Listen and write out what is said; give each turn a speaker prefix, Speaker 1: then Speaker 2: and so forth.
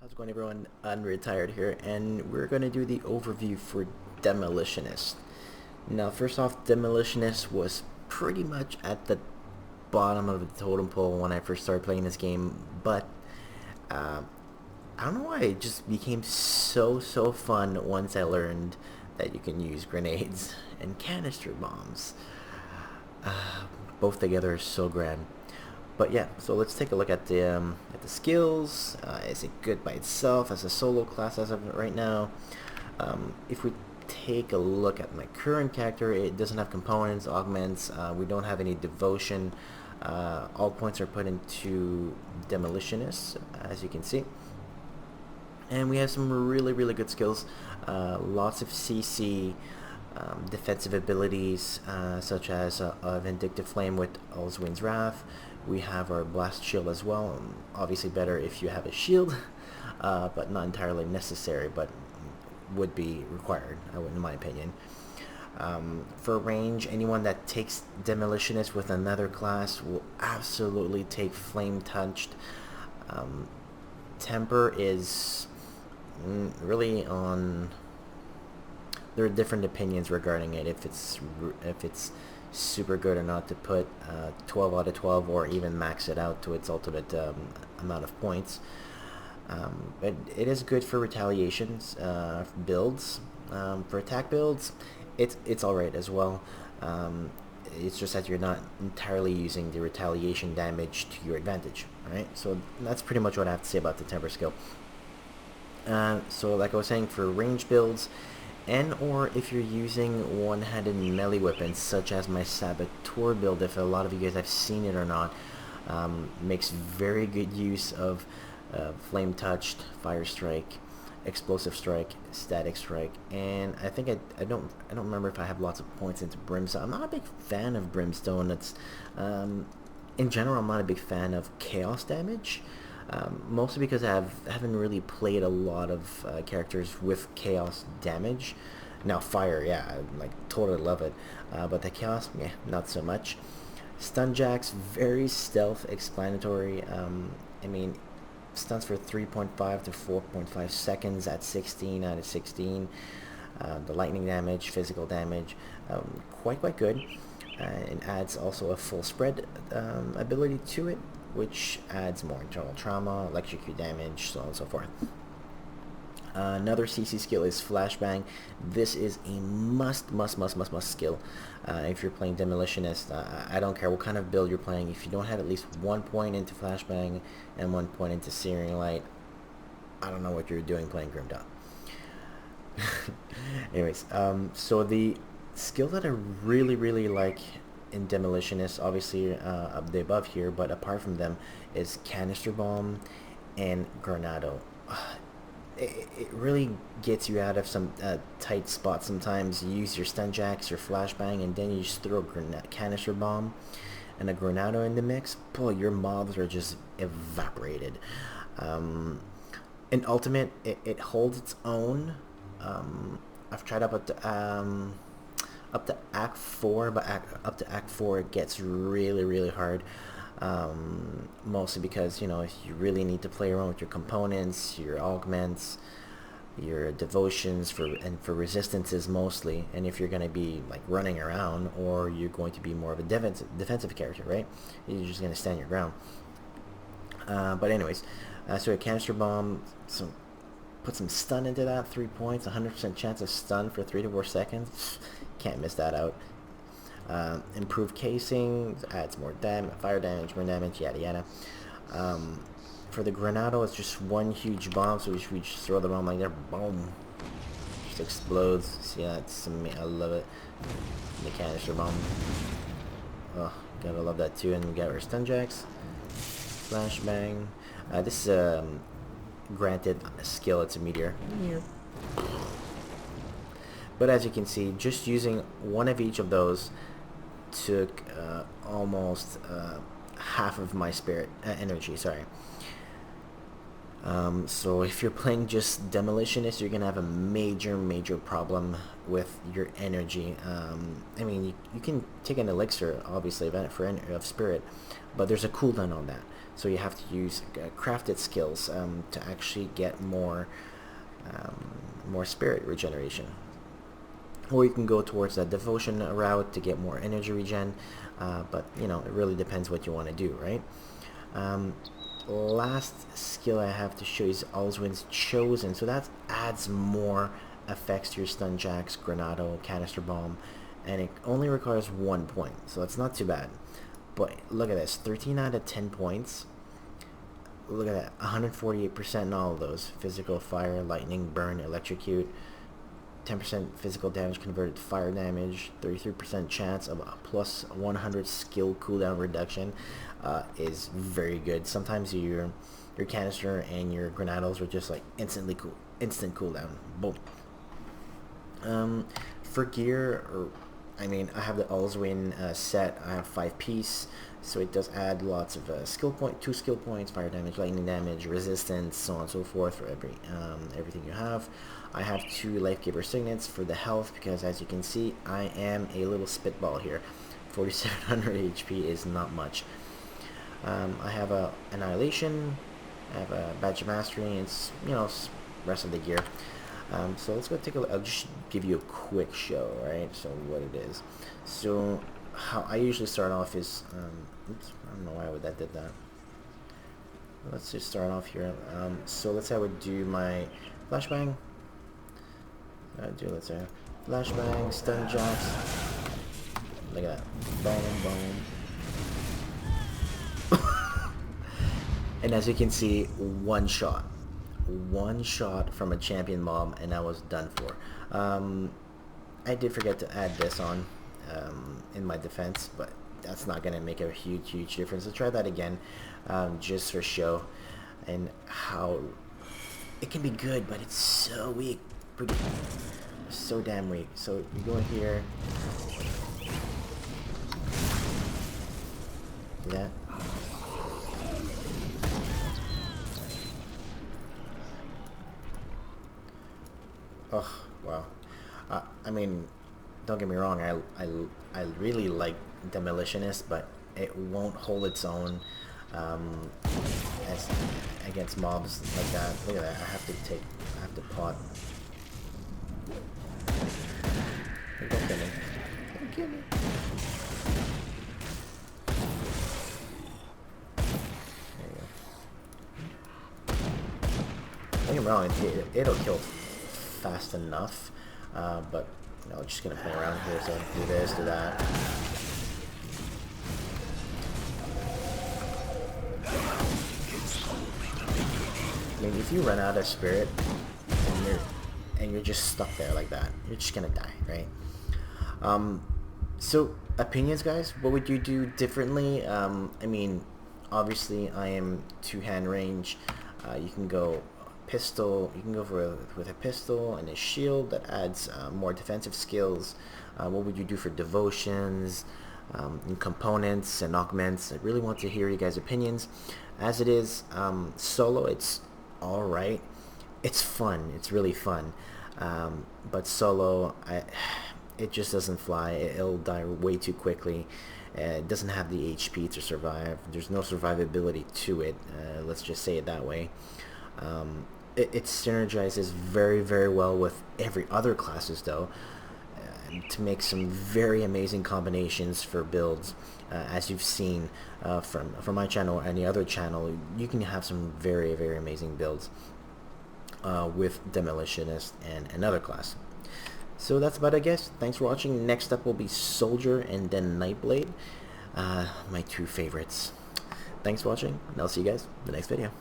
Speaker 1: How's it going, everyone? Unretired here, and we're going to do the overview for Demolitionist. Now, first off, Demolitionist was pretty much at the bottom of the totem pole when I first started playing this game, but uh, I don't know why it just became so fun once I learned that you can use grenades and canister bombs. Both together are so grand. But yeah, so let's take a look at the skills. Is it good by itself as a solo class as of right now? If we take a look at my current character, it doesn't have components, augments. We don't have any devotion. All points are put into Demolitionist, as you can see. And we have some really good skills. Lots of CC. Defensive abilities such as a Vindictive Flame with Allswing's Wrath. We have our Blast Shield as well. Obviously better if you have a shield, but not entirely necessary, but would be required, in my opinion. For range, anyone that takes Demolitionist with another class will absolutely take Flame Touched. Temper is really on... There are different opinions regarding it, if it's super good or not to put 12 out of 12 or even max it out to its ultimate amount of points. But it is good for retaliations builds. For attack builds, it's alright as well. It's just that you're not entirely using the retaliation damage to your advantage, right? So that's pretty much what I have to say about the temper skill. So like I was saying, for range builds, and or if you're using one-handed melee weapons such as my Saboteur build, if a lot of you guys have seen it or not, makes very good use of Flame Touched, Fire Strike, Explosive Strike, Static Strike, and I think I don't remember if I have lots of points into Brimstone. I'm not a big fan of Brimstone. It's in general, I'm not a big fan of chaos damage. Mostly because I haven't really played a lot of characters with chaos damage. Now fire, yeah, I totally love it, but the chaos, yeah, not so much. Stun jacks, very stealth explanatory. I mean, stuns for 3.5 to 4.5 seconds at 16 out of 16. The lightning damage, physical damage, quite good. It adds also a full spread ability to it, which adds more internal trauma, electrocute damage, so on and so forth. Another CC skill is Flashbang. This is a must skill if you're playing Demolitionist. I don't care what kind of build you're playing. If you don't have at least 1 point into Flashbang and 1 point into Searing Light, I don't know what you're doing playing Grim Dawn. Anyways, so the skill that I really like in Demolitionist, obviously up the above here, but apart from them, is Canister Bomb and Granado. It really gets you out of some tight spots sometimes. You use your stun jacks, your flashbang, and then you just throw a Canister Bomb and a Granado in the mix. Boy, your mobs are just evaporated. In Ultimate, it holds its own. I've tried up to Act 4, but up to Act 4 it gets really hard. Mostly because, you really need to play around with your components, your augments, your devotions for resistances mostly, and if you're going to be running around, or you're going to be more of a defensive character, right? You're just going to stand your ground. But anyways, so a Canister Bomb, put some stun into that, 3 points, 100% chance of stun for 3 to 4 seconds. Can't miss that out. Improved casing, adds more fire damage, more damage, yada yada. For the Granado, it's just one huge bomb, so we just throw the bomb like that, boom, just explodes. See, that's I love it. The Canister Bomb. Oh, gotta love that too. And we got our stun jacks, flashbang. This is granted a skill, it's a meteor. But as you can see, just using one of each of those took almost half of my spirit energy, sorry. So if you're playing just Demolitionist, you're gonna have a major problem with your energy. I mean, you can take an elixir, obviously, of spirit, but there's a cooldown on that. So you have to use crafted skills to actually get more spirit regeneration. Or you can go towards that devotion route to get more energy regen, but you know, it really depends what you want to do, right? Last skill I have to show you is Alwyn's Chosen. So that adds more effects to your stun jacks, Granado, Canister Bomb, and it only requires 1 point, so that's not too bad. But look at this, 13 out of 10 points. Look at that, 148% in all of those. Physical, fire, lightning, burn, electrocute. 10% physical damage converted to fire damage. 33% chance of a plus 100 skill cooldown reduction is very good. Sometimes your canister and your granados are just like instant cooldown. Boom. For gear, I mean, I have the Alwyn set. I have 5-piece, so it does add lots of 2 skill points, fire damage, lightning damage, resistance, so on and so forth for everything you have. I have 2 life giver signets for the health, because as you can see, I am a little spitball here. 4700 HP is not much. I have a annihilation. I have a badge of mastery, and it's, you know, rest of the gear. So let's go take a look. I'll just give you a quick show, right? So what it is. So how I usually start off is, oops, I don't know why that did that. Let's just start off here. So let's say I would do my flashbang. Let's say flashbang, stun jacks. Look at that. Boom, boom. And as you can see, one shot from a champion mob, and I was done for. I did forget to add this on in my defense, but that's not gonna make a huge difference. So try that again, just for show, and how it can be good, but it's so weak, so damn weak. So you go here, yeah. Oh wow! I mean, don't get me wrong. I really like Demolitionist, but it won't hold its own as against mobs like that. Look at that! I have to pot. Don't kill me! Don't kill me! There you go. Don't get me wrong. It'll kill fast enough, but you know, just gonna play around here. So do this, do that. I mean, if you run out of spirit and you're just stuck there like that, you're just gonna die, right? So opinions, guys. What would you do differently? I mean, obviously, I am 2-hand range. You can go pistol. You can go with a pistol and a shield that adds more defensive skills. What would you do for devotions, and components and augments? I really want to hear you guys' opinions. As it is, solo, it's all right. It's fun. It's really fun. But solo, it just doesn't fly. It'll die way too quickly. It doesn't have the HP to survive. There's no survivability to it. Let's just say it that way. It synergizes very well with every other classes, though, to make some very amazing combinations for builds. As you've seen from my channel or any other channel, you can have some very amazing builds with Demolitionist and another class. So that's about it, guys. Thanks for watching. Next up will be Soldier and then Nightblade, my 2 favorites. Thanks for watching, and I'll see you guys in the next video.